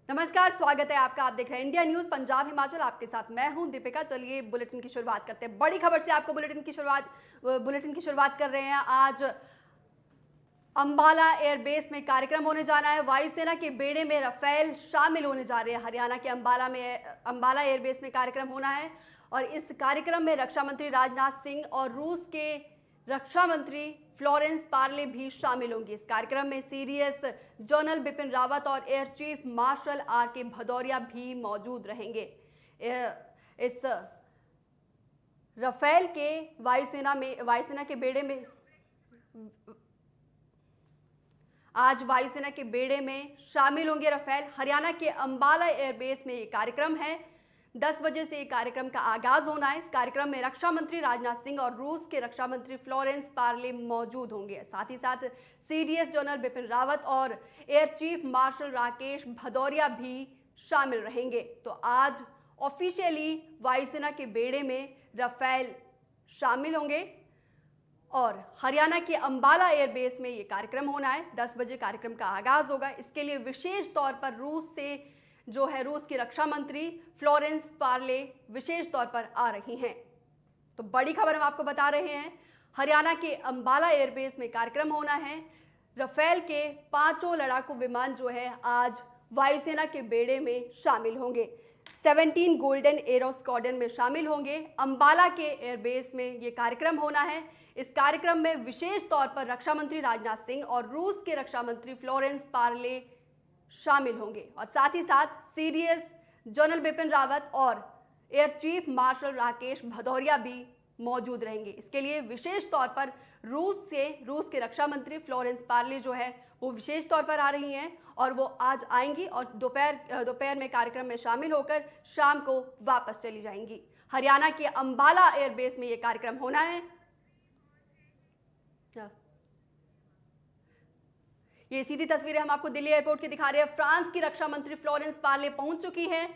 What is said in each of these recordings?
नमस्कार, स्वागत है आपका। आप देख रहे हैं इंडिया न्यूज पंजाब हिमाचल। आपके साथ मैं हूं दीपिका। चलिए बुलेटिन की शुरुआत करते हैं। बड़ी खबर से आपको बुलेटिन की शुरुआत कर रहे हैं। आज अंबाला एयरबेस में कार्यक्रम होने जाना है। वायुसेना के बेड़े में राफेल शामिल होने जा रहे हैं। हरियाणा के अंबाला एयरबेस में कार्यक्रम होना है और इस कार्यक्रम में रक्षा मंत्री राजनाथ सिंह और रूस के रक्षा मंत्री फ्लोरेंस पार्ले भी शामिल होंगे। इस कार्यक्रम में सीडीएस जनरल बिपिन रावत और एयर चीफ मार्शल आर के भदौरिया भी मौजूद रहेंगे। इस राफेल के वायुसेना के बेड़े में आज वायुसेना के बेड़े में शामिल होंगे राफेल। हरियाणा के अंबाला एयरबेस में ये कार्यक्रम है। 10 बजे से ये कार्यक्रम का आगाज होना है। इस कार्यक्रम में रक्षा मंत्री राजनाथ सिंह और रूस के रक्षा मंत्री फ्लोरेंस पार्ले मौजूद होंगे। साथ ही साथ सीडीएस जनरल बिपिन रावत और air chief marshal Rakesh Bhadauria भी शामिल रहेंगे। तो आज ऑफिशियली वायुसेना के बेड़े में राफेल शामिल होंगे और हरियाणा के अंबाला एयरबेस में ये कार्यक्रम होना है। 10 बजे कार्यक्रम का आगाज होगा। इसके लिए विशेष तौर पर रूस की रक्षा मंत्री फ्लोरेंस पार्ले विशेष तौर पर आ रही हैं। तो बड़ी खबर हम आपको बता रहे हैं, हरियाणा के अंबाला एयरबेस में कार्यक्रम होना है। राफेल के 5 लड़ाकू विमान जो है आज वायुसेना के बेड़े में शामिल होंगे। 17 गोल्डन एरो स्क्वाड्रन में शामिल होंगे। अंबाला के एयरबेस में ये कार्यक्रम होना है। इस कार्यक्रम में विशेष तौर पर रक्षा मंत्री राजनाथ सिंह और रूस के रक्षा मंत्री फ्लोरेंस पार्ले शामिल होंगे और साथ ही साथ सीडीएस जनरल बिपिन रावत और air chief marshal Rakesh Bhadauria भी मौजूद रहेंगे। इसके लिए विशेष तौर पर रूस के रक्षा मंत्री फ्लोरेंस पार्ले जो है वो विशेष तौर पर आ रही हैं और वो आज आएंगी और दोपहर में कार्यक्रम में शामिल होकर शाम को वापस चली जाएंगी। हरियाणा के अंबाला एयरबेस में ये कार्यक्रम होना है। ये सीधी तस्वीरें हम आपको दिल्ली एयरपोर्ट की दिखा रहे हैं। फ्रांस की रक्षा मंत्री फ्लोरेंस पार्ले पहुंच चुकी हैं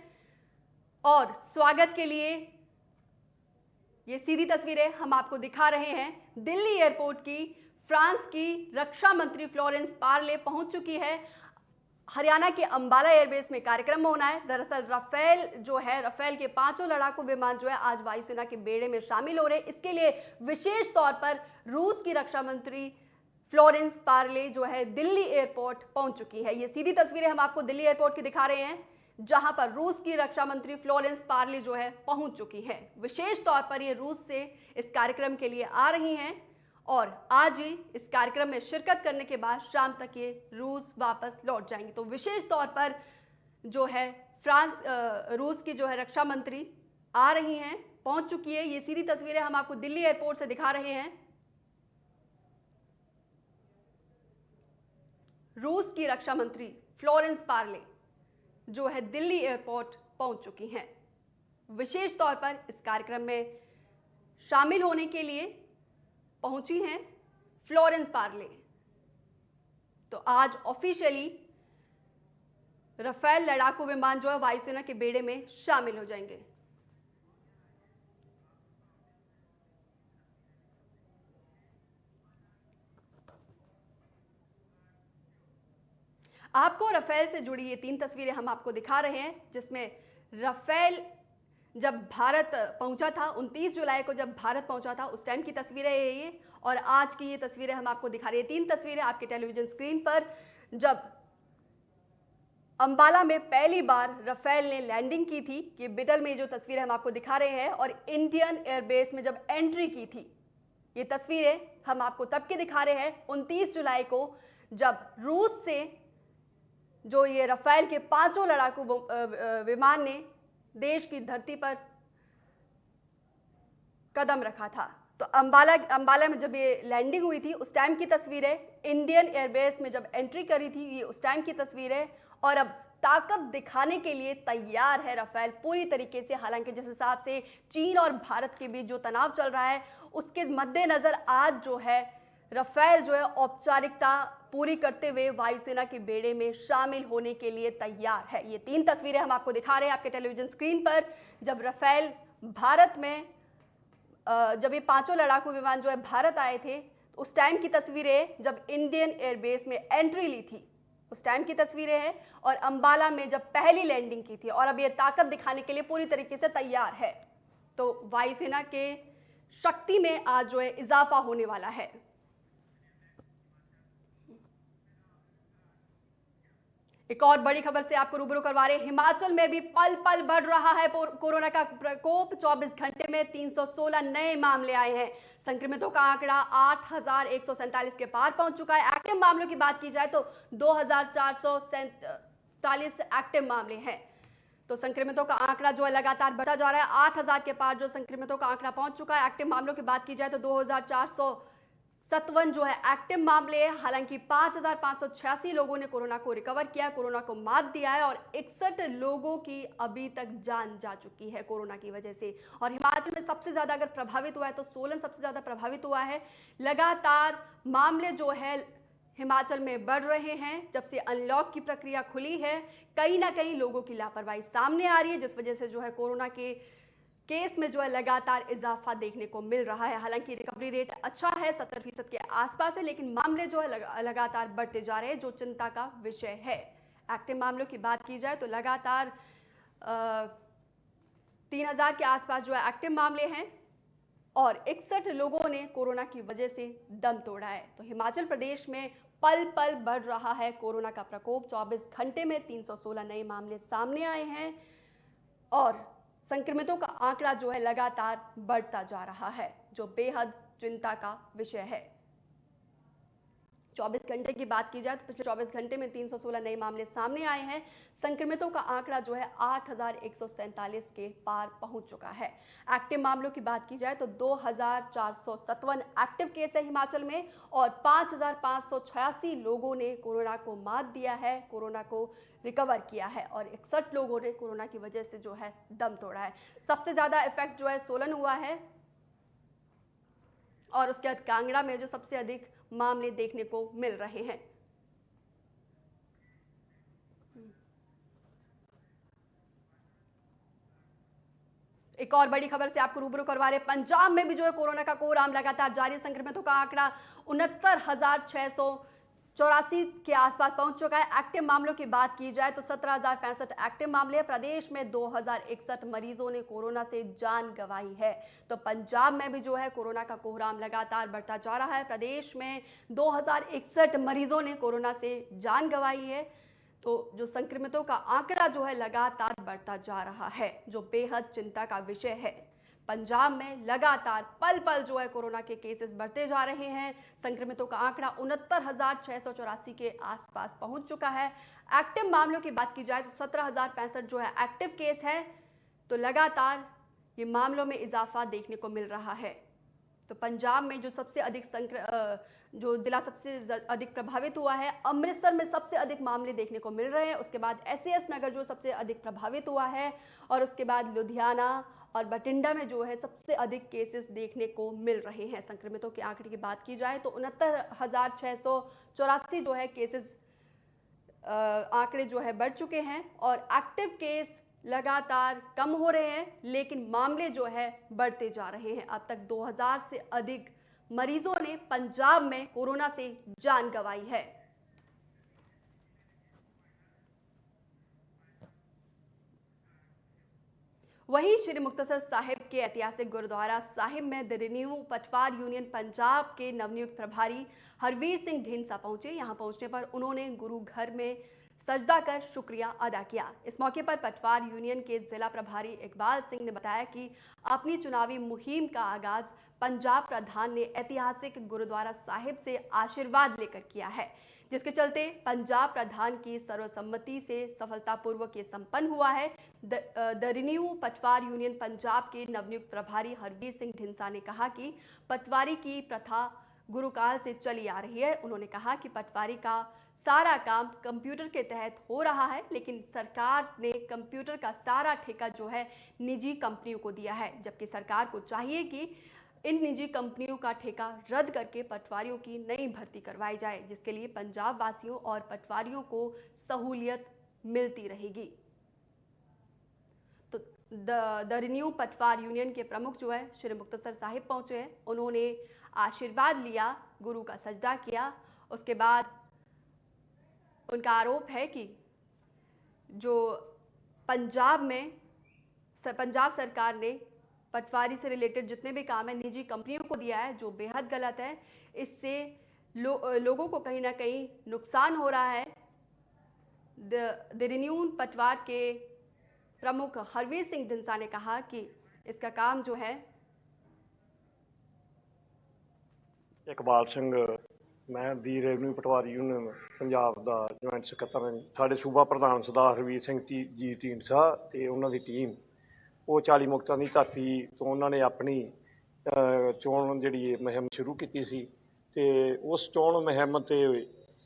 और स्वागत के लिए ये सीधी तस्वीरें हम आपको दिखा रहे हैं। दिल्ली एयरपोर्ट की फ्रांस की रक्षा मंत्री फ्लोरेंस पार्ले पहुंच चुकी है। हरियाणा के अंबाला एयरबेस में कार्यक्रम होना है। दरअसल राफेल के 5 लड़ाकू विमान जो है आज वायुसेना के बेड़े में शामिल हो रहे हैं। इसके लिए विशेष तौर पर रूस की रक्षा मंत्री फ्लोरेंस पार्ले जो है दिल्ली एयरपोर्ट पहुंच चुकी है। ये सीधी तस्वीरें हम आपको दिल्ली एयरपोर्ट की दिखा रहे हैं जहां पर रूस की रक्षा मंत्री फ्लोरेंस पार्ले जो है पहुंच चुकी है। विशेष तौर पर ये रूस से इस कार्यक्रम के लिए आ रही हैं और आज ही इस कार्यक्रम में शिरकत करने के बाद शाम तक ये रूस वापस लौट जाएंगी। तो विशेष तौर पर जो है रूस की जो है रक्षा मंत्री आ रही हैं, पहुंच चुकी है। ये सीधी तस्वीरें हम आपको दिल्ली एयरपोर्ट से दिखा रहे हैं। रूस की रक्षा मंत्री फ्लोरेंस पार्ले जो है दिल्ली एयरपोर्ट पहुंच चुकी हैं। विशेष तौर पर इस कार्यक्रम में शामिल होने के लिए पहुंची हैं फ्लोरेंस पार्ले। तो आज ऑफिशियली राफेल लड़ाकू विमान जो है वायुसेना के बेड़े में शामिल हो जाएंगे। आपको राफेल से जुड़ी ये 3 तस्वीरें हम आपको दिखा रहे हैं जिसमें राफेल जब भारत पहुंचा था, 29 जुलाई को जब भारत पहुंचा था उस टाइम की तस्वीरें है ये और आज की ये तस्वीरें हम आपको दिखा रहे हैं। 3 तस्वीरें आपके टेलीविजन स्क्रीन पर जब अंबाला में पहली बार राफेल ने लैंडिंग की थी। ये बिडल में जो तस्वीरें हम आपको दिखा रहे हैं और इंडियन एयरबेस में जब एंट्री की थी, ये तस्वीरें हम आपको तब के दिखा रहे हैं 29 जुलाई को जब रूस से जो ये राफेल के 5 लड़ाकू विमान ने देश की धरती पर कदम रखा था। तो अंबाला में जब ये लैंडिंग हुई थी उस टाइम की तस्वीरें, इंडियन एयरबेस में जब एंट्री करी थी ये उस टाइम की तस्वीरें और अब ताकत दिखाने के लिए तैयार है राफेल पूरी तरीके से। हालांकि जिस हिसाब से चीन और भारत के बीच जो तनाव चल रहा है उसके मद्देनजर आज जो है राफेल जो है औपचारिकता पूरी करते हुए वायुसेना के बेड़े में शामिल होने के लिए तैयार है। ये 3 तस्वीरें हम आपको दिखा रहे हैं आपके टेलीविजन स्क्रीन पर जब राफेल भारत में जब ये 5 लड़ाकू विमान जो है भारत आए थे तो उस टाइम की तस्वीरें जब इंडियन एयरबेस में एंट्री ली थी उस टाइम की तस्वीरें हैं और अंबाला में जब पहली लैंडिंग की थी और अब ये ताकत दिखाने के लिए पूरी तरीके से तैयार है। तो वायुसेना के शक्ति में आज जो है इजाफा होने वाला है। एक और बड़ी खबर से आपको रूबरू करवा रहे हैं। हिमाचल में भी पल पल बढ़ रहा है कोरोना का प्रकोप। 24 घंटे में 316 नए मामले आए हैं। संक्रमितों का आंकड़ा 8,147 के पार पहुंच चुका है। एक्टिव मामलों की बात की जाए तो 2,447 एक्टिव मामले हैं। तो संक्रमितों का आंकड़ा जो है लगातार बढ़ता जा रहा है। 8,000 के पार जो संक्रमितों का आंकड़ा पहुंच चुका है। एक्टिव मामलों की बात की जाए तो 2,457 जो है एक्टिव मामले हैं। हालांकि 5,586 लोगों ने कोरोना को रिकवर किया, कोरोना को मात दिया है और 61 लोगों की अभी तक जान जा चुकी है कोरोना की वजह से। और हिमाचल में सबसे ज्यादा अगर प्रभावित हुआ है तो सोलन सबसे ज्यादा प्रभावित हुआ है। लगातार मामले जो है हिमाचल में बढ़ रहे हैं। जब से अनलॉक की प्रक्रिया खुली है, कहीं ना कहीं लोगों की लापरवाही सामने आ रही है, जिस वजह से जो है कोरोना के केस में जो है लगातार इजाफा देखने को मिल रहा है। हालांकि रिकवरी रेट अच्छा है, 70% के आसपास है, लेकिन मामले जो है लगातार बढ़ते जा रहे हैं, जो चिंता का विषय है। एक्टिव मामलों की बात की जाए तो लगातार 3,000 के आसपास जो है एक्टिव मामले हैं और 61 लोगों ने कोरोना की वजह से दम तोड़ा है। तो हिमाचल प्रदेश में पल पल बढ़ रहा है कोरोना का प्रकोप। 24 घंटे में 316 नए मामले सामने आए हैं और संक्रमितों का आंकड़ा जो है लगातार बढ़ता जा रहा है, जो बेहद चिंता का विषय है। 24 घंटे की बात की जाए तो पिछले 24 घंटे में 316 नए मामले सामने आए हैं। संक्रमितों का आंकड़ा जो है 8,147 के पार पहुंच चुका है। एक्टिव मामलों की बात की जाए तो 2,457 एक्टिव केस है हिमाचल में और 5,586 लोगों ने कोरोना को मात दिया है, कोरोना को रिकवर किया है और 61 लोगों ने कोरोना की वजह से जो है दम तोड़ा है। सबसे ज्यादा इफेक्ट जो है सोलन हुआ है और उसके बाद कांगड़ा में जो सबसे अधिक मामले देखने को मिल रहे हैं। एक और बड़ी खबर से आपको रूबरू करवा रहे हैं। पंजाब में भी जो है कोरोना का कोहराम लगातार जारी। संक्रमितों का आंकड़ा 69,684 के आसपास पहुंच चुका है। एक्टिव मामलों की बात की जाए तो 17,065 एक्टिव मामले हैं। प्रदेश में 2,061 मरीजों ने कोरोना से जान गंवाई है। तो पंजाब में भी जो है कोरोना का कोहराम लगातार बढ़ता जा रहा है। प्रदेश में 2,061 मरीजों ने कोरोना से जान गंवाई है। तो जो संक्रमितों का आंकड़ा जो है लगातार बढ़ता जा रहा है, जो बेहद चिंता का विषय है। पंजाब में लगातार पल पल जो है कोरोना के केसेस बढ़ते जा रहे हैं। संक्रमितों का आंकड़ा 69,684 के आसपास पहुंच चुका है। एक्टिव मामलों की बात की जाए तो 17,065 जो है एक्टिव केस है। तो लगातार ये मामलों में इजाफा देखने को मिल रहा है। तो पंजाब में जो सबसे अधिक जो जिला सबसे अधिक प्रभावित हुआ है, अमृतसर में सबसे अधिक मामले देखने को मिल रहे हैं। उसके बाद एसएएस नगर जो सबसे अधिक प्रभावित हुआ है और उसके बाद लुधियाना और बठिंडा में जो है सबसे अधिक केसेस देखने को मिल रहे हैं। संक्रमितों के आंकड़े की बात की जाए तो 69,684 जो है केसेस आंकड़े जो है बढ़ चुके हैं और एक्टिव केस लगातार कम हो रहे हैं, लेकिन मामले जो है बढ़ते जा रहे हैं। अब तक 2,000 से अधिक मरीजों ने पंजाब में कोरोना से जान गंवाई है। वहीं श्री मुक्तसर साहिब के ऐतिहासिक गुरुद्वारा साहिब में द रिन्यू पटवार यूनियन पंजाब के नवनियुक्त प्रभारी हरवीर सिंह ढींसा पहुंचे। यहां पहुंचने पर उन्होंने गुरु घर में सजदा कर शुक्रिया अदा किया। इस मौके पर पटवार यूनियन के जिला प्रभारी इकबाल सिंह ने बताया कि अपनी चुनावी मुहिम का आगाज पंजाब प्रधान ने ऐतिहासिक गुरुद्वारा साहिब से आशीर्वाद लेकर किया है, जिसके चलते पंजाब प्रधान की सर्वसम्मति से सफलतापूर्वक ये संपन्न हुआ है। द रिन्यू पटवार यूनियन पंजाब के नवनियुक्त प्रभारी हरवीर सिंह ढींसा ने कहा कि पटवारी की प्रथा गुरुकाल से चली आ रही है। उन्होंने कहा कि पटवारी का सारा काम कंप्यूटर के तहत हो रहा है, लेकिन सरकार ने कंप्यूटर का सारा ठेका जो है निजी कंपनियों को दिया है, जबकि सरकार को चाहिए कि इन निजी कंपनियों का ठेका रद्द करके पटवारियों की नई भर्ती करवाई जाए, जिसके लिए पंजाब वासियों और पटवारियों को सहूलियत मिलती रहेगी। तो द रिन्यू पटवार यूनियन के प्रमुख जो है श्री मुक्तसर साहिब पहुंचे हैं। उन्होंने आशीर्वाद लिया, गुरु का सजदा किया। उसके बाद उनका आरोप है कि जो पंजाब सरकार ने पटवारी से रिलेटेड जितने भी काम है निजी कंपनियों को दिया है, जो बेहद गलत है। इससे लोगों को कहीं ना कहीं नुकसान हो रहा है। द रिन्यून पटवार के प्रमुख हरवीर सिंह धिंसा ने कहा कि इसका काम जो है इकबाल सिंह, मैं दी रेवन्यू पटवारी यूनियन पंजाब ਦਾ ਜੁਆਇੰਟ ਸਕੱਤਰ ਹਾਂ। ਸਾਡੇ ਸੂਬਾ ਪ੍ਰਧਾਨ ਸਰਦਾਰ ਹਰਵੀਰ ਸਿੰਘ ਜੀ ਢੀਂਡਸਾ ਤੇ ਉਹਨਾਂ ਦੀ ਟੀਮ ਉਹ 40 ਮੁਕਤਾਂ ਦੀ ਧਰਤੀ ਤੋਂ ਉਹਨਾਂ ਨੇ ਆਪਣੀ ਚੋਣ ਜਿਹੜੀ ਮੁਹਿੰਮ ਸ਼ੁਰੂ ਕੀਤੀ ਸੀ ਤੇ ਉਸ ਚੋਣ ਮੁਹਿੰਮ ਤੇ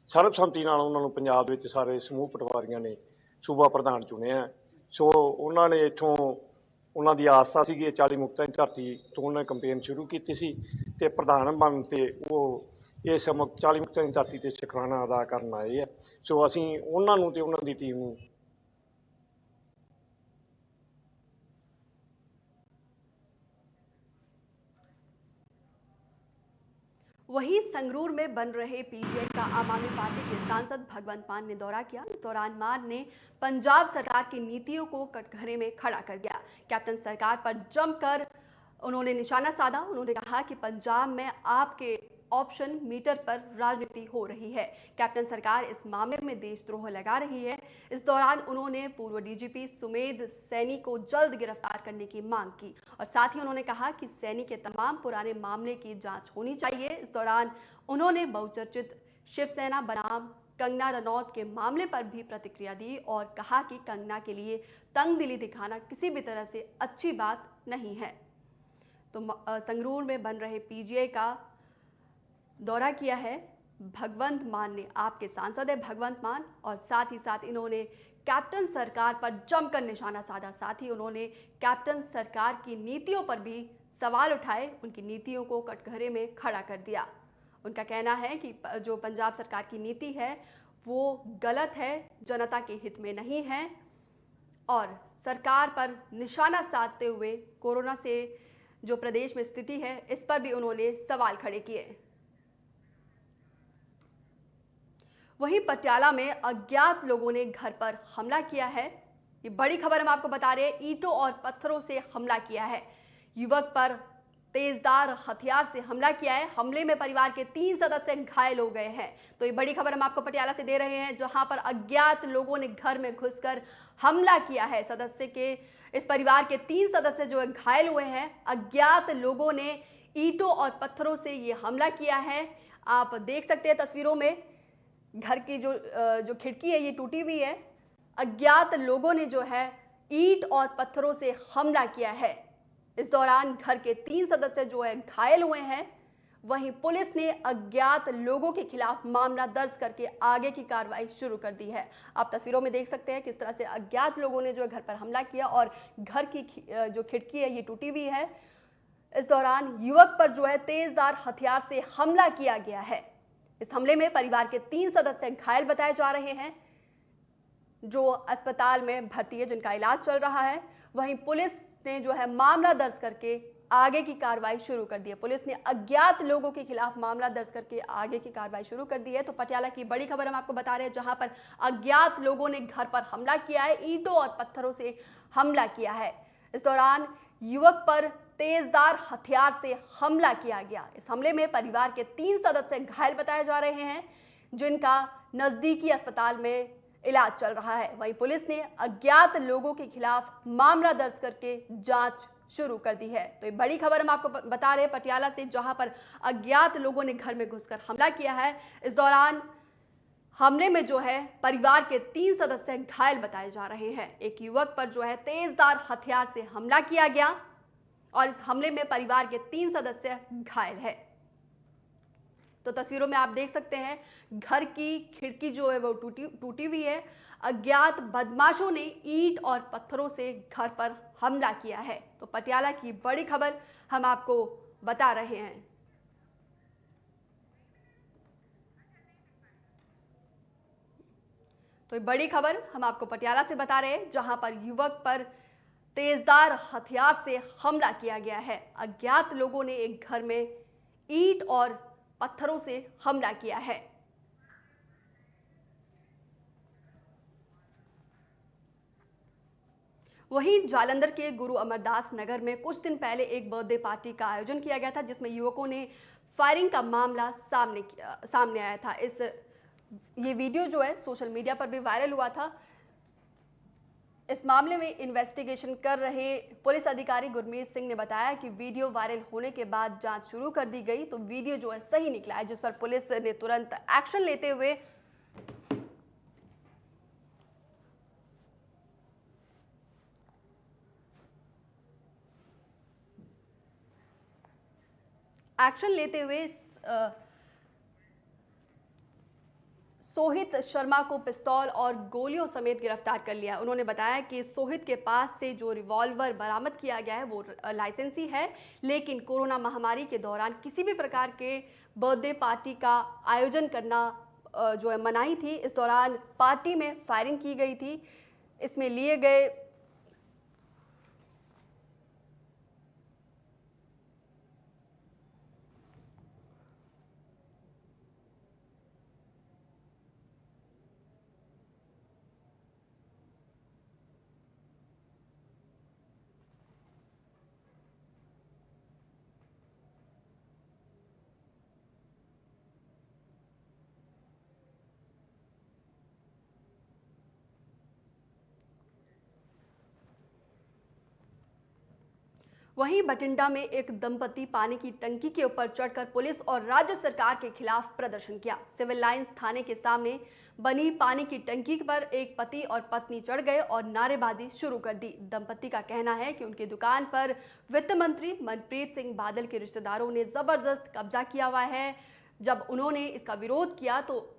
ਸਰਬਸੰਮਤੀ ਨਾਲ ਉਹਨਾਂ ਨੂੰ ਪੰਜਾਬ ਵਿੱਚ ਸਾਰੇ ਸਮੂਹ ਪਟਵਾਰੀਆਂ ਨੇ ਸੂਬਾ ਪ੍ਰਧਾਨ ਚੁਣਿਆ। ਸੋ ਉਹਨਾਂ ਨੇ ਇੱਥੋਂ ਉਹਨਾਂ ਦੀ ਆਸਾ ਸੀ ਕਿ 40 ਮੁਕਤਾਂ ਦੀ ਧਰਤੀ ਤੋਂ ਉਹਨਾਂ ਨੇ ਕੰਪੇਨ ਸ਼ੁਰੂ ਕੀਤੀ ਸੀ ਤੇ ਪ੍ਰਧਾਨ ਬਣ ਤੇ ਉਹ ਇਸ 40 ਮੁਕਤਾਂ ਦੀ ਧਰਤੀ ਤੇ ਸ਼ੁਕਰਾਨਾ ਅਦਾ ਕਰਨ ਆਏ ਆ। ਸੋ ਅਸੀਂ ਉਹਨਾਂ ਨੂੰ ਤੇ ਉਹਨਾਂ ਦੀ ਟੀਮ ਨੂੰ वहीं संगरूर में बन रहे पीजीआई का आम आदमी पार्टी के सांसद भगवंत मान ने दौरा किया। इस दौरान मान ने पंजाब सरकार की नीतियों को कटघरे में खड़ा कर दिया। कैप्टन सरकार पर जमकर उन्होंने निशाना साधा। उन्होंने कहा कि पंजाब में आपके ऑप्शन मीटर पर राजनीति हो रही है। कैप्टन सरकार इस मामले में देशद्रोह लगा रही है। इस दौरान उन्होंने पूर्व डीजीपी सुमेध सैनी को जल्द गिरफ्तार करने की मांग की और साथ ही उन्होंने कहा कि सैनी के तमाम पुराने मामले की जांच होनी चाहिए। इस दौरान उन्होंने बहुचर्चित शिवसेना बनाम कंगना रनौत के मामले पर भी प्रतिक्रिया दी और कहा कि कंगना के लिए तंगदिली दिखाना किसी भी तरह से अच्छी बात नहीं है। तो संगरूर में बन रहे पीजीआई का दौरा किया है भगवंत मान ने। आपके सांसद है भगवंत मान और साथ ही साथ इन्होंने कैप्टन सरकार पर जमकर निशाना साधा। साथ ही उन्होंने कैप्टन सरकार की नीतियों पर भी सवाल उठाए, उनकी नीतियों को कटघरे में खड़ा कर दिया। उनका कहना है कि जो पंजाब सरकार की नीति है वो गलत है, जनता के हित में नहीं है और सरकार पर निशाना साधते हुए कोरोना से जो प्रदेश में स्थिति है इस पर भी उन्होंने सवाल खड़े किए। वहीं पटियाला में अज्ञात लोगों ने घर पर हमला किया है। ये बड़ी खबर हम आपको बता रहे हैं। ईंटों और पत्थरों से हमला किया है। युवक पर तेजदार हथियार से हमला किया है। हमले में परिवार के 3 सदस्य घायल हो गए हैं। तो ये बड़ी खबर हम आपको पटियाला से दे रहे हैं, जहां पर अज्ञात लोगों ने घर में घुसकर हमला किया है। इस परिवार के 3 सदस्य जो घायल हुए हैं। अज्ञात लोगों ने ईंटों और पत्थरों से ये हमला किया है। आप देख सकते हैं तस्वीरों में घर की जो खिड़की है ये टूटी हुई है। अज्ञात लोगों ने जो है ईंट और पत्थरों से हमला किया है। इस दौरान घर के 3 सदस्य जो है घायल हुए हैं। वहीं पुलिस ने अज्ञात लोगों के खिलाफ मामला दर्ज करके आगे की कार्रवाई शुरू कर दी है। आप तस्वीरों में देख सकते हैं किस तरह से अज्ञात लोगों ने जो है घर पर हमला किया और घर की जो खिड़की है ये टूटी हुई है। इस दौरान युवक पर जो है तेजदार हथियार से हमला किया गया है। इस हमले में परिवार के 3 सदस्य घायल बताए जा रहे हैं, जो अस्पताल में भर्ती है, जिनका इलाज चल रहा है। वहीं पुलिस ने जो है मामला दर्ज करके आगे की कार्रवाई शुरू कर दी है। पुलिस ने अज्ञात लोगों के खिलाफ मामला दर्ज करके आगे की कार्रवाई शुरू कर दी है। तो पटियाला की बड़ी खबर हम आपको बता रहे हैं, जहां पर अज्ञात लोगों ने घर पर हमला किया है, ईंटों और पत्थरों से हमला किया है। इस दौरान युवक पर तेजदार हथियार से हमला किया गया। इस हमले में परिवार के 3 सदस्य घायल बताए जा रहे हैं, जिनका नजदीकी अस्पताल में इलाज चल रहा है। वहीं पुलिस ने अज्ञात लोगों के खिलाफ मामला दर्ज करके जांच शुरू कर दी है। तो ये बड़ी खबर हम आपको बता रहे हैं पटियाला से, जहां पर अज्ञात लोगों ने घर में घुसकर हमला किया है। इस दौरान हमले में जो है परिवार के 3 सदस्य घायल बताए जा रहे हैं। एक युवक पर जो है तेजदार हथियार से हमला किया गया और इस हमले में परिवार के 3 सदस्य घायल है। तो तस्वीरों में आप देख सकते हैं घर की खिड़की जो है वो टूटी हुई है। अज्ञात बदमाशों ने ईंट और पत्थरों से घर पर हमला किया है। तो पटियाला की बड़ी खबर हम आपको बता रहे हैं। तो बड़ी खबर हम आपको पटियाला से बता रहे हैं, जहां पर युवक पर तेजदार हथियार से हमला किया गया है। अज्ञात लोगों ने एक घर में ईंट और पत्थरों से हमला किया है। वहीं जालंधर के गुरु अमरदास नगर में कुछ दिन पहले एक बर्थडे पार्टी का आयोजन किया गया था, जिसमें युवकों ने फायरिंग का मामला सामने आया था। ये वीडियो जो है सोशल मीडिया पर भी वायरल हुआ था। इस मामले में इन्वेस्टिगेशन कर रहे पुलिस अधिकारी गुरमीत सिंह ने बताया कि वीडियो वायरल होने के बाद जांच शुरू कर दी गई, तो वीडियो जो है सही निकला है, जिस पर पुलिस ने तुरंत एक्शन लेते हुए सोहित शर्मा को पिस्तौल और गोलियों समेत गिरफ्तार कर लिया। उन्होंने बताया कि सोहित के पास से जो रिवॉल्वर बरामद किया गया है वो लाइसेंसी है, लेकिन कोरोना महामारी के दौरान किसी भी प्रकार के बर्थडे पार्टी का आयोजन करना जो है मनाही थी। इस दौरान पार्टी में फायरिंग की गई थी। इसमें लिए गए वहीं बठिंडा में एक दंपति पानी की टंकी के ऊपर चढ़कर पुलिस और राज्य सरकार के खिलाफ प्रदर्शन किया। सिविल लाइंस थाने के सामने बनी पानी की टंकी पर एक पति और पत्नी चढ़ गए और नारेबाजी शुरू कर दी। दंपति का कहना है कि उनकी दुकान पर वित्त मंत्री मनप्रीत सिंह बादल के रिश्तेदारों ने जबरदस्त कब्जा किया हुआ है। जब उन्होंने इसका विरोध किया तो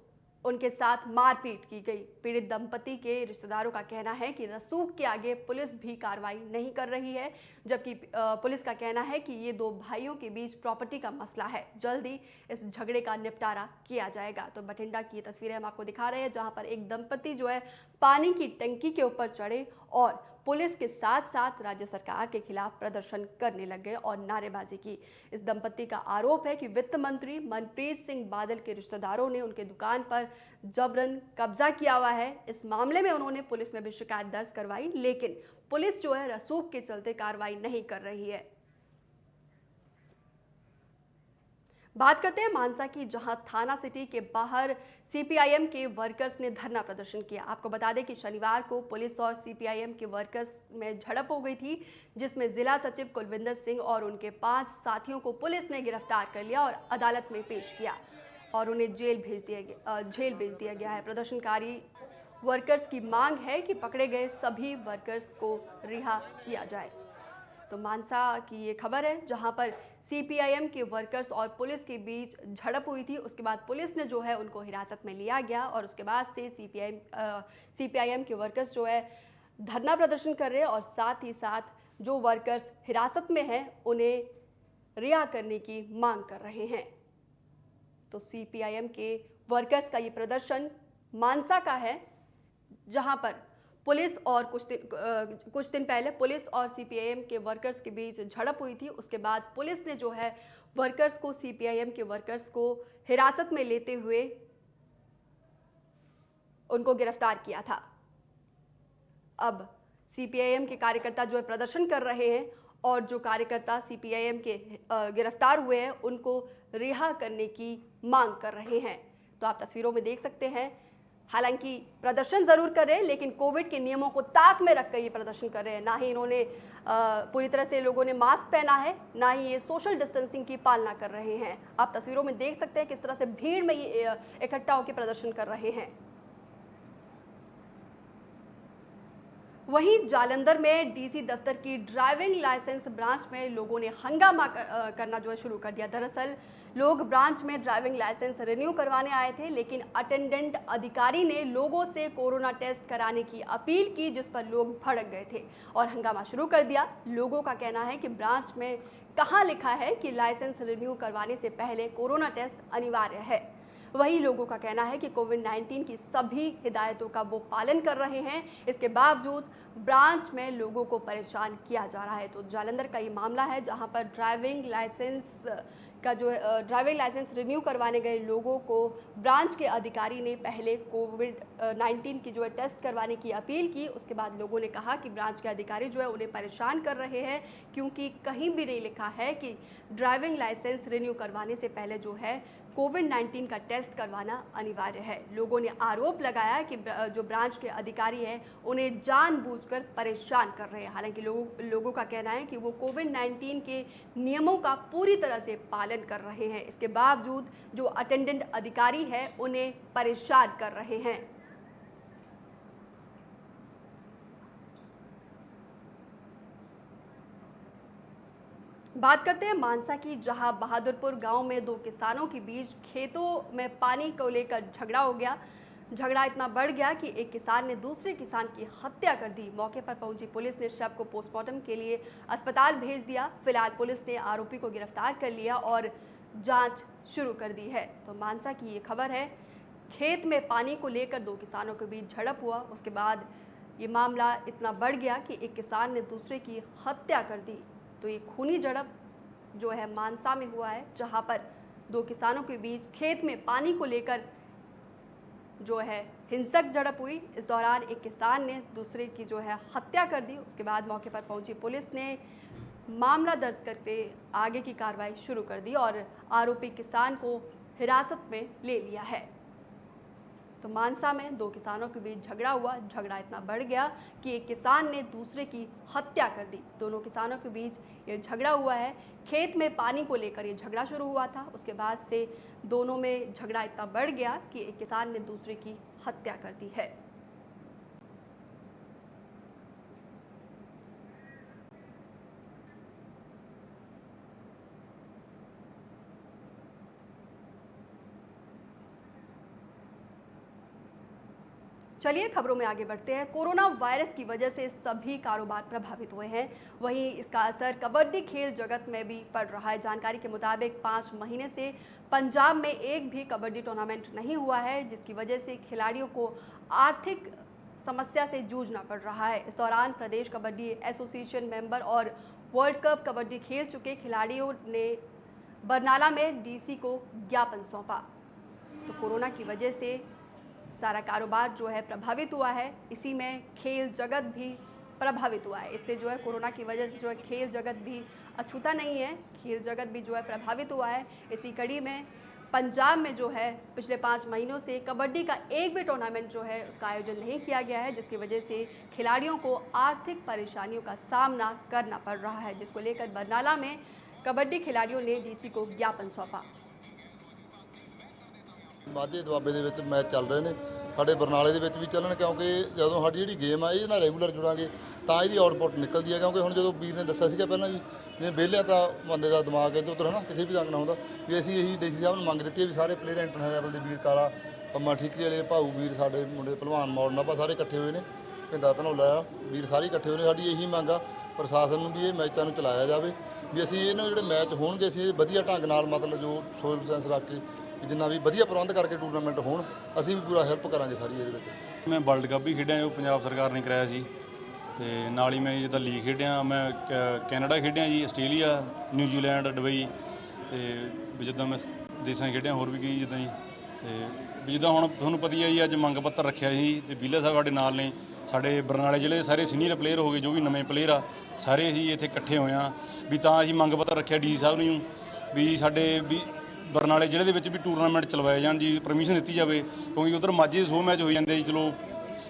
उनके साथ मारपीट की गई। पीड़ित दंपति के रिश्तेदारों का कहना है कि रसूख के आगे पुलिस भी कार्रवाई नहीं कर रही है, जबकि पुलिस का कहना है कि ये दो भाइयों के बीच प्रॉपर्टी का मसला है, जल्द ही इस झगड़े का निपटारा किया जाएगा। तो बठिंडा की तस्वीरें हम आपको दिखा रहे हैं, जहां पर एक दंपति जो है पानी की टंकी के ऊपर चढ़े और पुलिस के साथ साथ राज्य सरकार के खिलाफ प्रदर्शन करने लग गए और नारेबाजी की। इस दंपति का आरोप है कि वित्त मंत्री मनप्रीत सिंह बादल के रिश्तेदारों ने उनके दुकान पर जबरन कब्जा किया हुआ है। इस मामले में उन्होंने पुलिस में भी शिकायत दर्ज करवाई, लेकिन पुलिस जो है रसूख के चलते कार्रवाई नहीं कर रही है। बात करते हैं मानसा की, जहां थाना सिटी के बाहर सीपीआईएम के वर्कर्स ने धरना प्रदर्शन किया। आपको बता दें कि शनिवार को पुलिस और सीपीआईएम के वर्कर्स में झड़प हो गई थी, जिसमें जिला सचिव कुलविंदर सिंह और उनके 5 साथियों को पुलिस ने गिरफ्तार कर लिया और अदालत में पेश किया और उन्हें जेल भेज दिया गया है। प्रदर्शनकारी वर्कर्स की मांग है कि पकड़े गए सभी वर्कर्स को रिहा किया जाए। तो मानसा की ये खबर है, जहां पर सीपीआईएम के वर्कर्स और पुलिस के बीच झड़प हुई थी। उसके बाद पुलिस ने जो है उनको हिरासत में लिया गया और उसके बाद से सीपीआईएम के वर्कर्स जो है धरना प्रदर्शन कर रहे हैं और साथ ही साथ जो वर्कर्स हिरासत में हैं उन्हें रिहा करने की मांग कर रहे हैं। तो सीपीआईएम के वर्कर्स का ये प्रदर्शन मानसा का है, जहां पर पुलिस और कुछ दिन पहले पुलिस और सीपीआईएम के वर्कर्स के बीच झड़प हुई थी। उसके बाद पुलिस ने जो है वर्कर्स को, सीपीआईएम के वर्कर्स को हिरासत में लेते हुए उनको गिरफ्तार किया था। अब सीपीआईएम के कार्यकर्ता जो है प्रदर्शन कर रहे हैं और जो कार्यकर्ता सीपीआईएम के गिरफ्तार हुए हैं उनको रिहा करने की मांग कर रहे हैं। तो आप तस्वीरों में देख सकते हैं, हालांकि प्रदर्शन जरूर कर रहे हैं, लेकिन कोविड के नियमों को ताक में रखकर ये प्रदर्शन कर रहे हैं। ना ही इन्होंने पूरी तरह से लोगों ने मास्क पहना है, ना ही ये सोशल डिस्टेंसिंग की पालना कर रहे हैं। आप तस्वीरों में देख सकते हैं किस तरह से भीड़ में ये इकट्ठा होकर प्रदर्शन कर रहे हैं। वहीं जालंधर में डीसी दफ्तर की ड्राइविंग लाइसेंस ब्रांच में लोगों ने हंगामा करना जो है शुरू कर दिया। दरअसल लोग ब्रांच में ड्राइविंग लाइसेंस रिन्यू करवाने आए थे, लेकिन अटेंडेंट अधिकारी ने लोगों से कोरोना टेस्ट कराने की अपील की, जिस पर लोग भड़क गए थे और हंगामा शुरू कर दिया। लोगों का कहना है कि ब्रांच में कहाँ लिखा है कि लाइसेंस रिन्यू करवाने से पहले कोरोना टेस्ट अनिवार्य है। वही लोगों का कहना है कि कोविड-19 की सभी हिदायतों का वो पालन कर रहे हैं, इसके बावजूद ब्रांच में लोगों को परेशान किया जा रहा है। तो जालंधर का ये मामला है, जहां पर ड्राइविंग लाइसेंस का जो ड्राइविंग लाइसेंस रिन्यू करवाने गए लोगों को ब्रांच के अधिकारी ने पहले कोविड-19 की जो है टेस्ट करवाने की अपील की। उसके बाद लोगों ने कहा कि ब्रांच के अधिकारी जो है उन्हें परेशान कर रहे हैं, क्योंकि कहीं भी नहीं लिखा है कि ड्राइविंग लाइसेंस रिन्यू करवाने से पहले जो है कोविड-19 का टेस्ट करवाना अनिवार्य है। लोगों ने आरोप लगाया कि जो ब्रांच के अधिकारी हैं उन्हें जानबूझकर परेशान कर रहे हैं। हालांकि लोगों का कहना है कि वो कोविड-19 के नियमों का पूरी तरह से पालन कर रहे हैं, इसके बावजूद जो अटेंडेंट अधिकारी है उन्हें परेशान कर रहे हैं। बात करते हैं मानसा की, जहां बहादुरपुर गांव में दो किसानों के बीच खेतों में पानी को लेकर झगड़ा हो गया। झगड़ा इतना बढ़ गया कि एक किसान ने दूसरे किसान की हत्या कर दी। मौके पर पहुंची पुलिस ने शव को पोस्टमार्टम के लिए अस्पताल भेज दिया। फिलहाल पुलिस ने आरोपी को गिरफ्तार कर लिया और जांच शुरू कर दी है। तो मानसा की ये खबर है, खेत में पानी को लेकर दो किसानों के बीच झड़प हुआ। उसके बाद ये मामला इतना बढ़ गया कि एक किसान ने दूसरे की हत्या कर दी। तो ये खूनी झड़प जो है मानसा में हुआ है, जहां पर दो किसानों के बीच खेत में पानी को लेकर जो है हिंसक झड़प हुई। इस दौरान एक किसान ने दूसरे की जो है हत्या कर दी। उसके बाद मौके पर पहुंची पुलिस ने मामला दर्ज करके आगे की कार्रवाई शुरू कर दी और आरोपी किसान को हिरासत में ले लिया है। तो मानसा में दो किसानों के बीच झगड़ा हुआ। झगड़ा इतना बढ़ गया कि एक किसान ने दूसरे की हत्या कर दी। दोनों किसानों के बीच ये झगड़ा हुआ है। खेत में पानी को लेकर ये झगड़ा शुरू हुआ था। उसके बाद से दोनों में झगड़ा इतना बढ़ गया कि एक किसान ने दूसरे की हत्या कर दी है। चलिए खबरों में आगे बढ़ते हैं। कोरोना वायरस की वजह से सभी कारोबार प्रभावित हुए हैं। वहीं इसका असर कबड्डी खेल जगत में भी पड़ रहा है। जानकारी के मुताबिक 5 महीने से पंजाब में एक भी कबड्डी टूर्नामेंट नहीं हुआ है, जिसकी वजह से खिलाड़ियों को आर्थिक समस्या से जूझना पड़ रहा है। इस दौरान प्रदेश कबड्डी एसोसिएशन मेंबर और वर्ल्ड कप कबड्डी खेल चुके खिलाड़ियों ने बरनाला में डीसी को ज्ञापन सौंपा। तो कोरोना की वजह से सारा कारोबार जो है प्रभावित हुआ है। इसी में खेल जगत भी प्रभावित हुआ है। इससे जो है कोरोना की वजह से जो है खेल जगत भी अछूता नहीं है, खेल जगत भी जो है प्रभावित हुआ है। इसी कड़ी में पंजाब में जो है पिछले 5 महीनों से कबड्डी का एक भी टूर्नामेंट जो है उसका आयोजन नहीं किया गया है, जिसकी वजह से खिलाड़ियों को आर्थिक परेशानियों का सामना करना पड़ रहा है, जिसको लेकर बरनाला में कबड्डी खिलाड़ियों ने डीसी को ज्ञापन सौंपा। माझे दुआबे ਦੇ ਵਿੱਚ ਮੈਚ ਚੱਲ ਰਹੇ ਨੇ, ਸਾਡੇ ਬਰਨਾਲੇ ਦੇ ਵਿੱਚ ਵੀ ਚੱਲਣ, ਕਿਉਂਕਿ ਜਦੋਂ ਸਾਡੀ ਜਿਹੜੀ ਗੇਮ ਆ ਇਹਦੇ ਨਾਲ ਰੈਗੂਲਰ ਜੁੜਾਂਗੇ ਤਾਂ ਇਹਦੀ ਆਊਟਪੁੱਟ ਨਿਕਲਦੀ ਹੈ। ਕਿਉਂਕਿ ਹੁਣ ਜਦੋਂ ਵੀਰ ਨੇ ਦੱਸਿਆ ਸੀਗਾ ਪਹਿਲਾਂ ਵੀ ਜਿਵੇਂ ਵਿਹਲਿਆਂ ਤਾਂ ਬੰਦੇ ਦਾ ਦਿਮਾਗ ਇੱਧਰ ਉੱਧਰ ਹੈ ਨਾ, ਕਿਸੇ ਵੀ ਤੰਗ ਨਾ ਹੁੰਦਾ ਵੀ ਅਸੀਂ ਇਹੀ ਡੀਸੀ ਸਾਹਿਬ ਨੂੰ ਮੰਗ ਦਿੱਤੀ ਹੈ ਵੀ ਸਾਰੇ ਪਲੇਅਰ ਇੰਟਰਨੈਸ਼ਨਲ ਲੈਵਲ ਦੇ ਵੀਰ ਕਾਲਾ ਪੰਮਾ ਠੀਕਰੀ ਵਾਲੇ ਭਾਊ ਵੀਰ ਸਾਡੇ ਮੁੰਡੇ ਭਲਵਾਨ ਮੌੜਨ ਆਪਾਂ ਸਾਰੇ ਇਕੱਠੇ ਹੋਏ ਨੇ, ਪਿੰਦਾ ਧਨੌਲਾ ਵੀਰ ਸਾਰੇ ਇਕੱਠੇ ਹੋਏ ਨੇ। ਸਾਡੀ ਇਹੀ ਮੰਗ ਆ ਪ੍ਰਸ਼ਾਸਨ ਨੂੰ ਵੀ ਇਹ ਮੈਚਾਂ ਨੂੰ ਚਲਾਇਆ ਜਾਵੇ, ਵੀ ਅਸੀਂ ਇਹਨਾਂ ਜਿਹੜੇ ਮੈਚ ਹੋਣਗੇ ਅਸੀਂ ਇਹ ਵਧੀਆ ਢੰਗ ਨਾਲ ਮਤਲਬ ਜੋ ਸੋਸ਼ਲ ਡਿਸਟੈਂਸ ਰੱਖ ਕੇ ਜਿੰਨਾ ਵੀ ਵਧੀਆ ਪ੍ਰਬੰਧ ਕਰਕੇ ਟੂਰਨਾਮੈਂਟ ਹੋਣ, ਅਸੀਂ ਵੀ ਪੂਰਾ ਹੈਲਪ ਕਰਾਂਗੇ ਸਾਰੀ ਇਹਦੇ ਵਿੱਚ। ਮੈਂ ਵਰਲਡ ਕੱਪ ਵੀ ਖੇਡਿਆ ਜੋ ਪੰਜਾਬ ਸਰਕਾਰ ਨੇ ਕਰਾਇਆ ਸੀ, ਤੇ ਨਾਲ ਹੀ ਮੈਂ ਜਿੱਦਾਂ ਲੀਗ ਖੇਡਿਆ, ਮੈਂ ਕੈਨੇਡਾ ਖੇਡਿਆ ਜੀ, ਆਸਟ੍ਰੇਲੀਆ, ਨਿਊਜ਼ੀਲੈਂਡ, ਦੁਬਈ, ਤੇ ਵੀ ਜਿੱਦਾਂ ਮੈਂ ਦੇਸ਼ਾਂ 'ਚ ਖੇਡਿਆ ਹੋਰ ਵੀ ਕਈ ਜਿੱਦਾਂ ਜੀ। ਤੇ ਵੀ ਜਿੱਦਾਂ ਹੁਣ ਤੁਹਾਨੂੰ ਪਤਾ ਹੀ ਹੈ ਜੀ, ਅੱਜ ਮੰਗ ਪੱਤਰ ਰੱਖਿਆ ਸੀ ਤੇ ਬੀਲਾ ਸਾਹਿਬ ਸਾਡੇ ਨਾਲ ਨੇ। ਸਾਡੇ ਬਰਨਾਲੇ ਜ਼ਿਲ੍ਹੇ ਦੇ ਸਾਰੇ ਸੀਨੀਅਰ ਪਲੇਅਰ ਹੋ ਗਏ, ਜੋ ਵੀ ਨਵੇਂ ਪਲੇਅਰ ਆ ਸਾਰੇ ਅਸੀਂ ਇੱਥੇ ਇਕੱਠੇ ਹੋਏ ਹਾਂ ਵੀ ਤਾਂ ਅਸੀਂ ਮੰਗ ਪੱਤਰ ਰੱਖਿਆ ਡੀ ਸਾਹਿਬ ਨੂੰ ਵੀ ਸਾਡੇ ਵੀ ਬਰਨਾਲੇ ਜ਼ਿਲ੍ਹੇ ਦੇ ਵਿੱਚ ਵੀ ਟੂਰਨਾਮੈਂਟ ਚਲਵਾਏ ਜਾਣ ਜੀ, ਪਰਮਿਸ਼ਨ ਦਿੱਤੀ ਜਾਵੇ, ਕਿਉਂਕਿ ਉਧਰ ਮਾਝੇ 100 ਮੈਚ ਹੋ ਜਾਂਦੇ ਜੀ। ਚਲੋ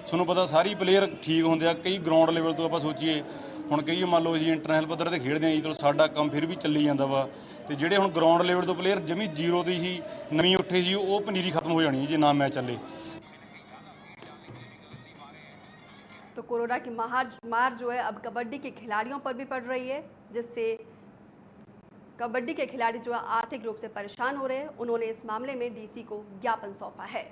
ਤੁਹਾਨੂੰ ਪਤਾ ਸਾਰੇ ਪਲੇਅਰ ਠੀਕ ਹੁੰਦੇ ਆ, ਕਈ ਗਰਾਊਂਡ ਲੈਵਲ ਤੋਂ ਆਪਾਂ ਸੋਚੀਏ ਹੁਣ ਕਈ ਮੰਨ ਲਓ ਅਸੀਂ ਇੰਟਰਨੈਸ਼ਨਲ ਪੱਧਰ 'ਤੇ ਖੇਡਦੇ ਹਾਂ ਜੀ, ਚਲੋ ਸਾਡਾ ਕੰਮ ਫਿਰ ਵੀ ਚੱਲੀ ਜਾਂਦਾ ਵਾ। ਤੇ ਜਿਹੜੇ ਹੁਣ ਗਰਾਊਂਡ ਲੈਵਲ ਤੋਂ ਪਲੇਅਰ ਜਮੀ ਜ਼ੀਰੋ 'ਤੇ ਸੀ, ਨਵੀਂ ਉੱਠੇ ਸੀ, ਉਹ ਪਨੀਰੀ ਖਤਮ ਹੋ ਜਾਣੀ ਜੇ ਨਾ ਮੈਚ ਚੱਲੇ। तो कोरोना की मार जो है अब कबड्डी के खिलाड़ियों पर भी पड़ रही है, जिससे कबड्डी के खिलाड़ी जो है आर्थिक रूप से परेशान हो रहे हैं। उन्होंने इस मामले में डीसी को ज्ञापन सौंपा है।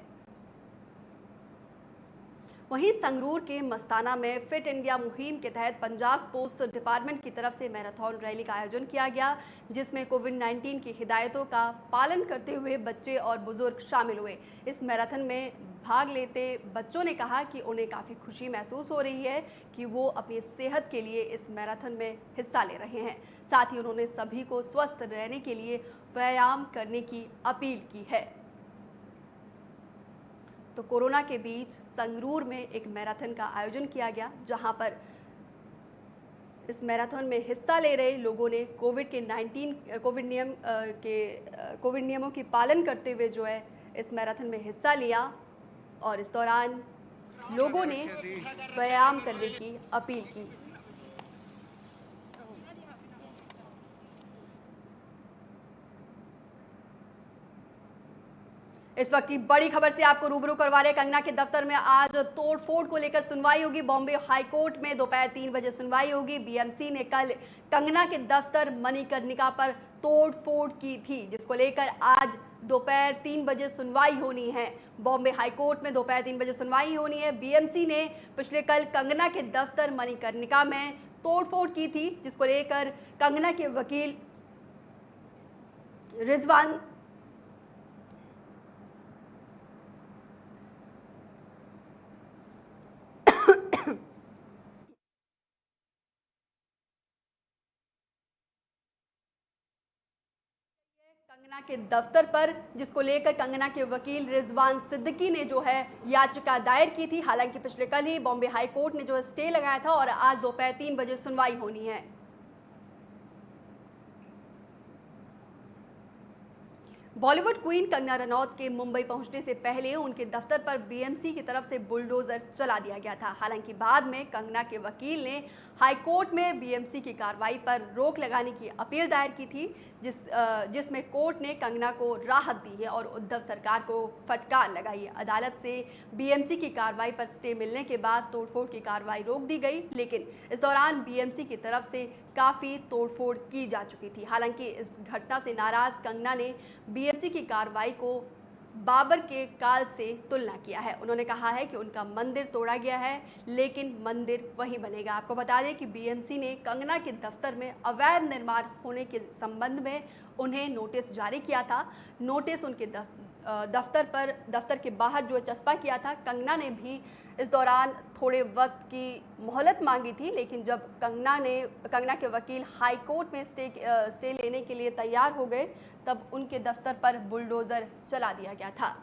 वहीं संगरूर के मस्ताना में फिट इंडिया मुहिम के तहत पंजाब स्पोर्ट्स डिपार्टमेंट की तरफ से मैराथन रैली का आयोजन किया गया, जिसमें कोविड-19 की हिदायतों का पालन करते हुए बच्चे और बुजुर्ग शामिल हुए। इस मैराथन में भाग लेते बच्चों ने कहा कि उन्हें काफ़ी खुशी महसूस हो रही है कि वो अपनी सेहत के लिए इस मैराथन में हिस्सा ले रहे हैं। साथ ही उन्होंने सभी को स्वस्थ रहने के लिए व्यायाम करने की अपील की है। तो कोरोना के बीच संगरूर में एक मैराथन का आयोजन किया गया, जहां पर इस मैराथन में हिस्सा ले रहे लोगों ने कोविड नियमों की पालन करते हुए जो है इस मैराथन में हिस्सा लिया और इस दौरान लोगों ने व्यायाम करने की अपील की। इस वक्त की बड़ी खबर से आपको रूबरू करवा रहे। कंगना के दफ्तर में आज तोड़फोड़ को लेकर सुनवाई होगी। बॉम्बे हाईकोर्ट में दोपहर 3 बजे सुनवाई होगी। बीएमसी ने कल कंगना के दफ्तर मणिकर्णिका पर तोड़फोड़ की थी, जिसको लेकर आज दोपहर 3 बजे सुनवाई होनी है। बॉम्बे हाईकोर्ट में दोपहर 3 बजे सुनवाई होनी है। बीएमसी ने पिछले कल कंगना के दफ्तर मणिकर्णिका में तोड़फोड़ की थी, जिसको लेकर कंगना के वकील रिजवान कंगना के दफ्तर पर, जिसको लेकर कंगना के वकील रिजवान सिद्दीकी ने जो है याचिका दायर की थी। हालांकि पिछले कल ही बॉम्बे हाई कोर्ट ने जो स्टे लगाया था और आज दोपहर 3 बजे सुनवाई होनी है। बॉलीवुड क्वीन कंगना रनौत के मुंबई पहुंचने से पहले उनके दफ्तर पर बीएमसी की तरफ से बुलडोजर चला दिया गया था। हालांकि बाद में कंगना के वकील ने हाईकोर्ट में बीएमसी की कार्रवाई पर रोक लगाने की अपील दायर की थी, जिसमें कोर्ट ने कंगना को राहत दी है और उद्धव सरकार को फटकार लगाई है। अदालत से बीएमसी की कार्रवाई पर स्टे मिलने के बाद तोड़फोड़ की कार्रवाई रोक दी गई, लेकिन इस दौरान बीएमसी की तरफ से काफ़ी तोड़फोड़ की जा चुकी थी। हालांकि इस घटना से नाराज कंगना ने बीएमसी की कार्रवाई को बाबर के काल से तुलना किया है। उन्होंने कहा है कि उनका मंदिर तोड़ा गया है, लेकिन मंदिर वहीं बनेगा। आपको बता दें कि बीएमसी ने कंगना के दफ्तर में अवैध निर्माण होने के संबंध में उन्हें नोटिस जारी किया था। नोटिस उनके दफ्तर के बाहर जो चस्पा किया था। कंगना ने भी इस दौरान थोड़े वक्त की मोहलत मांगी थी, लेकिन जब कंगना के वकील हाई कोर्ट में स्टे लेने के लिए तैयार हो गए, तब उनके दफ्तर पर बुलडोजर चला दिया गया था।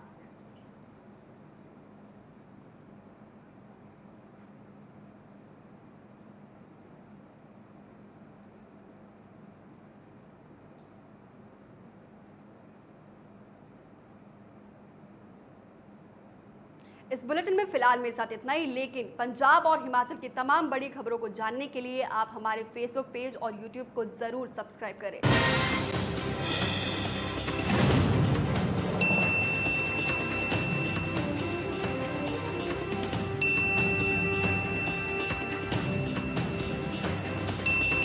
इस बुलेटिन में फिलहाल मेरे साथ इतना ही, लेकिन पंजाब और हिमाचल की तमाम बड़ी खबरों को जानने के लिए आप हमारे फेसबुक पेज और यूट्यूब को जरूर सब्सक्राइब करें।